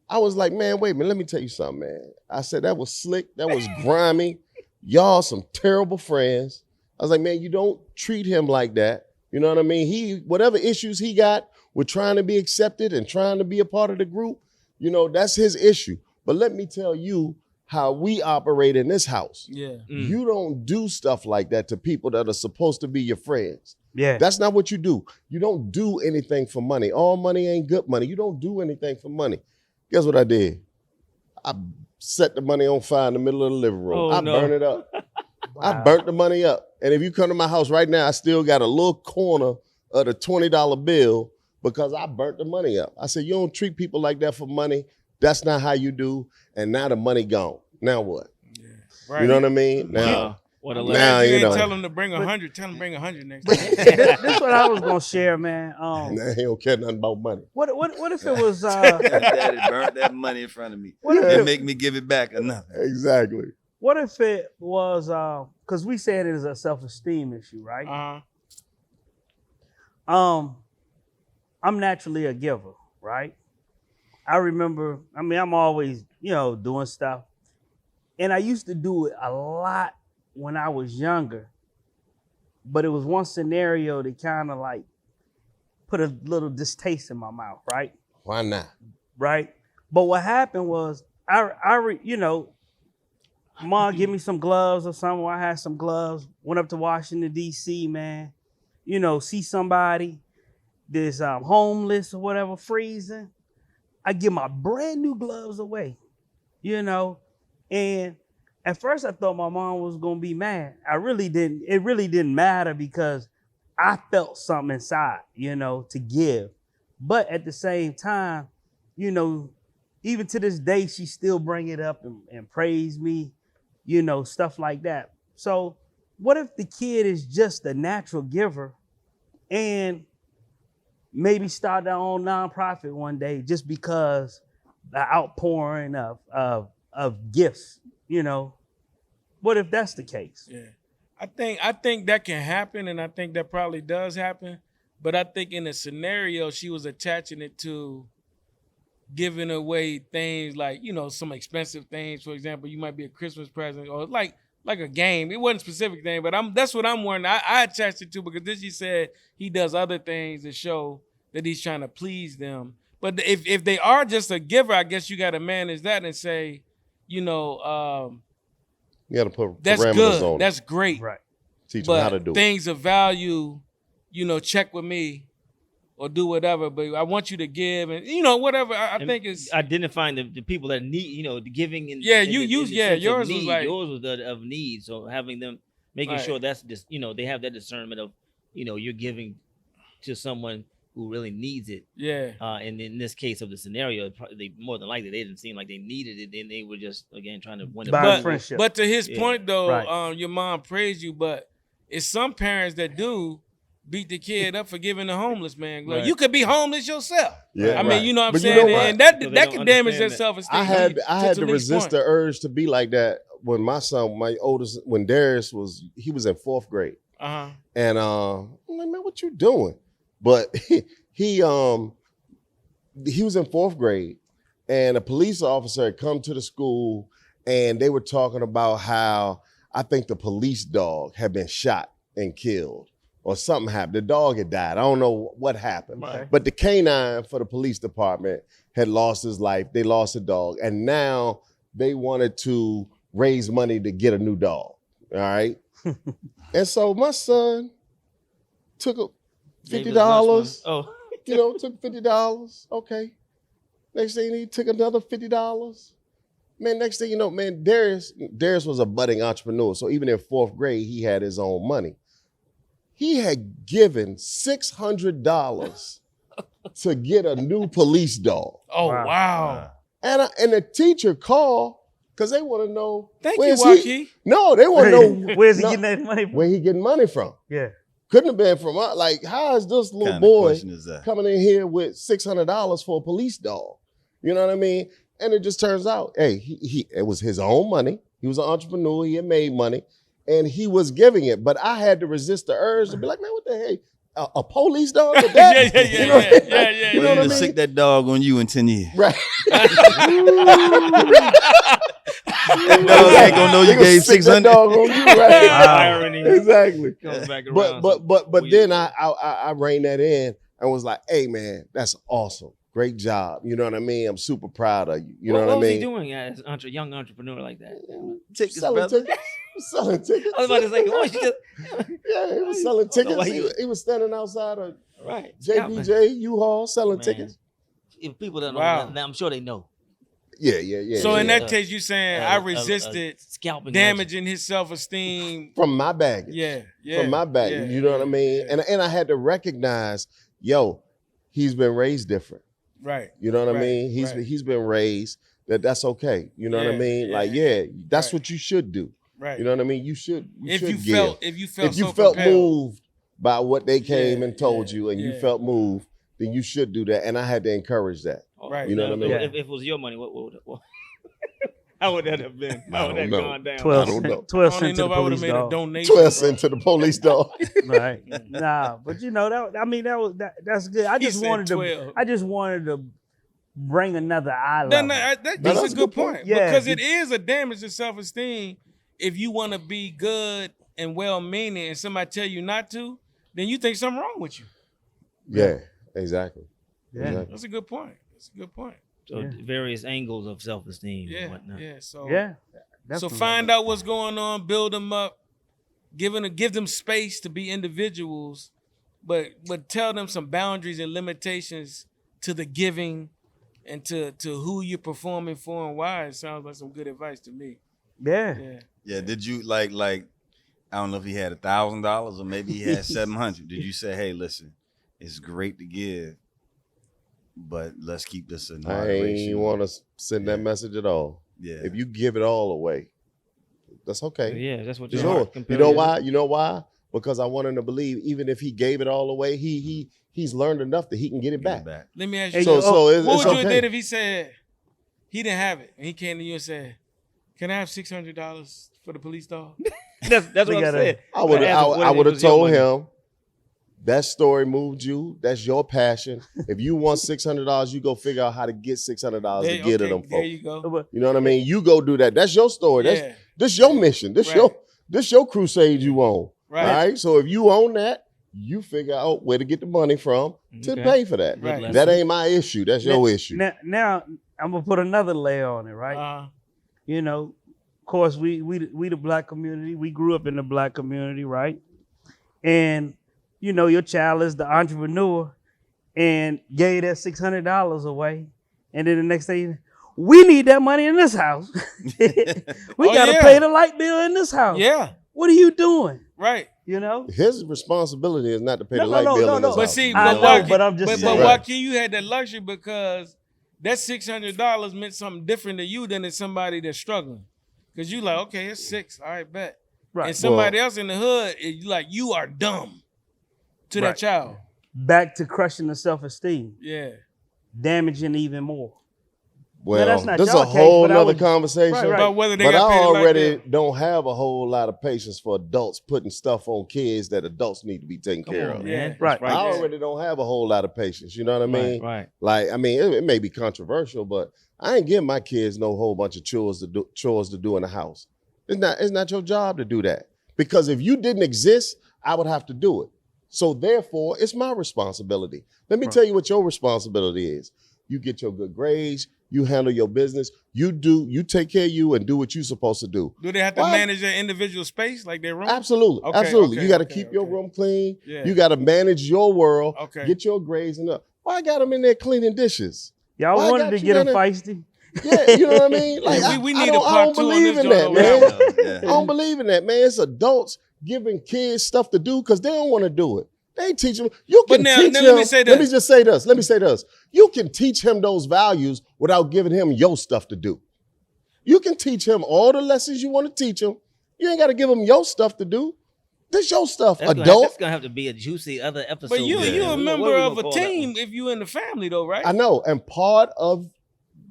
I was like, man, wait a minute, let me tell you something, man. I said, that was slick, that was grimy. Y'all some terrible friends. I was like, man, you don't treat him like that. You know what I mean? Whatever issues he got with trying to be accepted and trying to be a part of the group, you know, that's his issue. But let me tell you how we operate in this house. Yeah. You don't do stuff like that to people that are supposed to be your friends. Yeah. That's not what you do. You don't do anything for money. All money ain't good money. You don't do anything for money. Guess what I did? I set the money on fire in the middle of the living room. I burned it up. I burnt the money up. And if you come to my house right now, I still got a little corner of the $20 bill because I burnt the money up. I said, you don't treat people like that for money. That's not how you do. And now the money gone. Now what? Yeah. Right. You know what I mean? Now, What a I'm lesson. now glad you you ain't know. tell him to bring 100. Tell him to bring 100 next time. This what I was gonna share, man. Now he don't care nothing about money. What if it was Daddy burnt that money in front of me. What if And it- make me give it back or nothing. Exactly. what if it was because we said it is a self-esteem issue, right? I'm naturally a giver, right? I remember, I'm always, doing stuff. And I used to do it a lot when I was younger. But it was one scenario that kind of like put a little distaste in my mouth, right? Why not? Right? But what happened was, Mom give me some gloves or something. I had some gloves. Went up to Washington, D.C., man. See somebody that's homeless or whatever, freezing. I give my brand new gloves away, And at first I thought my mom was going to be mad. I really didn't. It really didn't matter because I felt something inside, to give. But at the same time, even to this day, she still bring it up and praise me, stuff like that. So what if the kid is just a natural giver and maybe start their own nonprofit one day just because the outpouring of gifts, What if that's the case? Yeah. I think that can happen, and I think that probably does happen. But I think in the scenario, she was attaching it to giving away things like, some expensive things. For example, you might be a Christmas present or like a game. It wasn't a specific thing, but that's what I'm wondering. I attached it to because then she said he does other things to show that he's trying to please them. But if they are just a giver, I guess you got to manage that and say, You got to put that's parameters good. on it. That's great. Right. Teach them how to But do it. things of value, check with me or do whatever. But I want you to give and whatever. I think it's identifying the people that need, the giving. yours was like yours was of need. So having them making Right. sure that's just they have that discernment of you're giving to someone who really needs it. yeah. And in this case of the scenario, they more than likely they didn't seem like they needed it. Then they were just again trying to win Buy the friendship. But to his Yeah. point though, Right. your mom praised you, but it's some parents that do beat the kid up for giving the homeless man gloves. Right. You could be homeless yourself. Yeah, I mean, right. you know what I'm But you saying? know what? And that So they that don't can damage their understand that. self-esteem. I had to Lee's resist point. the urge to be like that when my son, my oldest, when Darius was in 4th grade. Uh-huh. And I'm like, man, what you doing? But he was in 4th grade, and a police officer had come to the school, and they were talking about how I think the police dog had been shot and killed, or something happened. The dog had died. I don't know what happened, Okay. but the canine for the police department had lost his life. They lost a dog, and now they wanted to raise money to get a new dog. All right, and so my son took $50. Oh, Took $50. Okay. Next thing he took another $50. Man, next thing you know, man, Darius was a budding entrepreneur. So even in 4th grade, he had his own money. He had given $600 to get a new police dog. Oh, wow. And the teacher called because they want to know. Thank you, Waukee. No, they want to know. Where's he getting that money from? Where he getting money from? Yeah. Couldn't have been from us. Like, how is this little boy coming in here with $600 for a police dog? You know what I mean? And it just turns out, hey, it was his own money. He was an entrepreneur. He had made money, and he was giving it. But I had to resist the urge to be like, man, what the heck? A police dog? With that? You know what I mean? Sick that dog on you in 10 years. Right. That dog ain't gonna know you gave 600. Dog on you, right? Irony. Exactly. Comes back around. But then I reined that in and was like, hey man, that's awesome. Great job. You know what I mean? I'm super proud of you. You know what I mean? What was he doing as a young entrepreneur like that? Tickets, selling tickets. Selling tickets. I was about to say, oh, Yeah, he was selling tickets. He was standing outside of JPJ, U-Haul, selling tickets. If people don't know, I'm sure they know. Yeah. So in that case, you saying I resisted scalping damaging his self-esteem from my baggage. Yeah. From my baggage. You know what I mean? Yeah. And I had to recognize, he's been raised different. Right. You know what I mean? He's been raised that's okay. You know what I mean? Like, that's what you should do. Right. You know what I mean? You should if you felt compelled. moved by what they came and told you, and you felt moved, then you should do that. And I had to encourage that. Right. You know what I mean? If it was your money, what how would that have been? How would that gone down? 12 I don't know. 12 I cents don't to know the if I would have police made a dog. donation. 12 cents to the police dog. Right. Nah, but that's good. I just wanted to bring another eye level. That's a good point. Yeah. Because it is a damage to self-esteem if you want to be good and well-meaning and somebody tell you not to, then you think something wrong with you. Yeah, exactly. Yeah. Exactly. That's a good point. So various angles of self-esteem and whatnot. So find out what's going on, build them up, give them space to be individuals, but tell them some boundaries and limitations to the giving and to who you're performing for and why. It sounds like some good advice to me. Yeah. Did you like I don't know if he had $1,000 or maybe he had 700. Did you say, hey, listen, it's great to give, but let's keep this in moderation? I ain't want to send that message at all. Yeah. If you give it all away, that's okay. Yeah, that's what It's you're yours. You know why? You know why? Because I want him to believe even if he gave it all away, he's learned enough that he can get it back. Let me ask you, So what would it's you okay. have did if he said he didn't have it and he came to you and said, "Can I have $600 for the police dog?" That's what I'm saying. I would have told him that story moved you. That's your passion. If you want $600, you go figure out how to get $600 to get to them folks. There you go. You know what I mean? You go do that. That's your story. This your mission. This your crusade you own. Right. All right. So if you own that, you figure out where to get the money from to pay for that. Right. That ain't my issue. That's your issue. Now I'm gonna put another layer on it, right? Of course, we the black community. We grew up in the black community, right? And your child is the entrepreneur and gave that $600 away, and then the next day, we need that money in this house. we gotta pay the light bill in this house. Yeah. What are you doing? Right. His responsibility is not to pay the light bill in his But house. see, but I'm just saying. But Waukee, you had that luxury because that $600 meant something different to you than to somebody that's struggling. Because you like, okay, it's $6, all right, bet. Right. And somebody else in the hood, you are dumb to that child. Back to crushing the self-esteem. Yeah. Damaging even more. Well, that's not this is y'all a case, whole but I nother was- conversation. Right. About whether they But I got paid like already that. don't have a whole lot of patience for adults putting stuff on kids that adults need to be taken care of. Yeah. Right. I already don't have a whole lot of patience. You know what I mean? Right. Like, I mean, it may be controversial, but I ain't giving my kids no whole bunch of chores to do in the house. It's not your job to do that. Because if you didn't exist, I would have to do it. So therefore, it's my responsibility. Let me tell you what your responsibility is. You get your good grades, you handle your business, you take care of you and do what you're supposed to do. Do they have to manage their individual space, like their room? Absolutely. Okay, absolutely. okay, You got to okay, keep your okay. room clean. Yeah. You got to manage your world, Okay. get your grades and up. Why I got them in there cleaning dishes? Y'all Why I wanted got to you get him down there- feisty. Yeah, you know what I mean? Like we I need a don't part two on believe this in that, joint man. over Yeah. I don't believe in that, man. It's adults giving kids stuff to do because they don't want to do it. They teach them. You But can now- teach now him. let me say Let me this. just say this. Let me say this. You can teach him those values without giving him your stuff to do. You can teach him all the lessons you want to teach him. You ain't got to give him your stuff to do. This your stuff, That's adult. gonna have to be a juicy other episode. But you man. you a What member are we of gonna a call that team one? if you in the family though, right? I know. And part of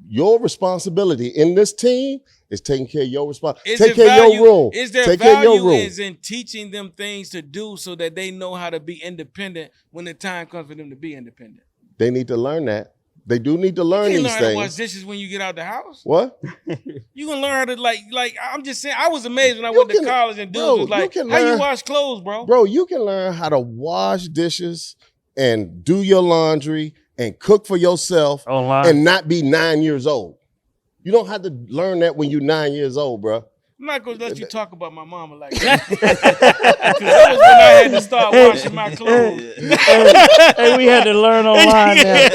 your responsibility in this team is taking care of your responsibility. Take care of your room. Is there Take care of your value room. is in teaching them things to do so that they know how to be independent when the time comes for them to be independent? They need to learn that. They do need to You learn can't these learn how to wash things. dishes when you get out the house. What? You gonna learn how to like I'm just saying. I was amazed when I You went to can- college and dudes bro, was you like, can "How you learn- wash clothes, bro?" Bro, you can learn how to wash dishes and do your laundry and cook for yourself Online. and not be 9 years old. You don't have to learn that when you're 9 years old, bro. I'm not gonna let you talk about my mama like that. 'Cause that was when I had to start washing my clothes. Hey, we had to learn online now.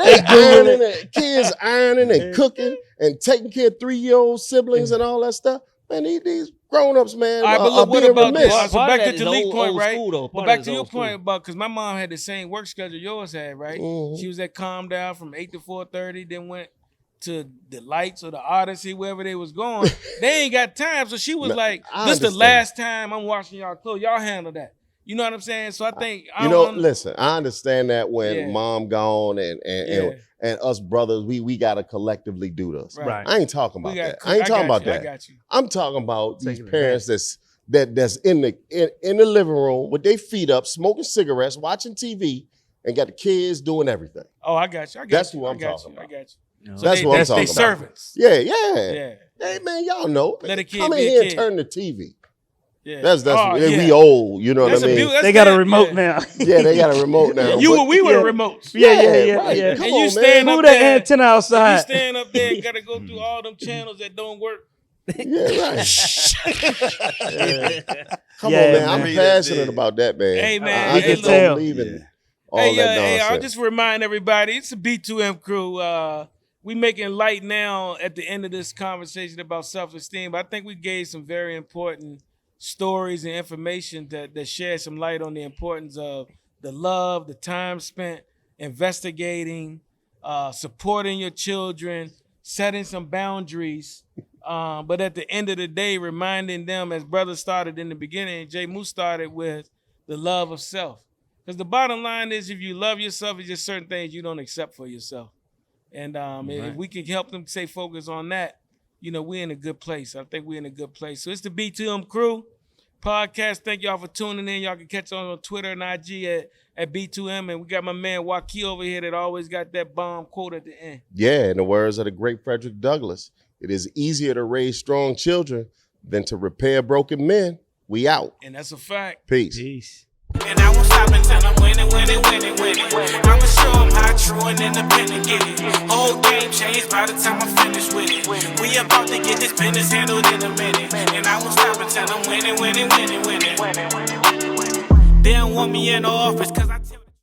They ironing and kids ironing and cooking and taking care of 3-year-old siblings and all that stuff. Man, these grown-ups, man, All right, but are look, what being about this? remiss. So Part of back that to is Talik's old- point, old right? school, though. But Part back of to it is your old school. point about because my mom had the same work schedule yours had, right? Mhm. She was at Calm Down from 8 to 4:30, then went to the Lights or the Odyssey, wherever they was going. They ain't got time, so she was No, like, I "This the understand. last time I'm washing y'all clothes. Y'all handle that." You know what I'm saying? So I think You know, listen, I understand that when Yeah. mom gone and Yeah. and us brothers, we gotta collectively do this. Right. I ain't talking We about got that. cook- I ain't talking got about you, that. I got you. I'm talking about these Taking parents that's in the living room with their feet up, smoking cigarettes, watching TV, and got the kids doing everything. Oh, I got you. I got That's you. who I I'm got talking you. I about. got you. No. So That's what I'm they talking about. servants. Yeah. Yeah. Hey man, y'all know. Let a kid Come in be a here kid. and turn the TV. Yeah. That's Oh, we yeah. old. You know That's what I a mean? beautiful. They got a remote now. Yeah, they got a remote now. You but- we were Yeah. the remotes. Yeah. right. Yeah. Come And you on, stand man. up Move that there. antenna You outside. stand up there and gotta go through all them channels that don't work. Yeah, right. Come Yeah, on, man. I'm man. passionate about that, man. Hey, man. I We just can don't tell. believe in Yeah. all Hey, that hey, nonsense. I'll just remind everybody, it's a B2M crew. We making light now at the end of this conversation about self-esteem. But I think we gave some very important stories and information that shed some light on the importance of the love, the time spent investigating, supporting your children, setting some boundaries. But at the end of the day, reminding them, as brother started in the beginning, Jay Moose started with the love of self. Because the bottom line is, if you love yourself, it's just certain things you don't accept for yourself. And if we can help them stay focused on that, you know, we're in a good place. I think we're in a good place. So it's the B2M Crew podcast. Thank y'all for tuning in. Y'all can catch on Twitter and IG at B2M. And we got my man Joaquin over here that always got that bomb quote at the end. Yeah, in the words of the great Frederick Douglass, it is easier to raise strong children than to repair broken men. We out. And that's a fact. Peace. Peace. And I won't stop until I'm winning. I'ma show them how true and independent get it. Whole game changed by the time I finish with it. We about to get this business handled in a minute. And I won't stop until I'm winning. They don't want me in the office cause I tell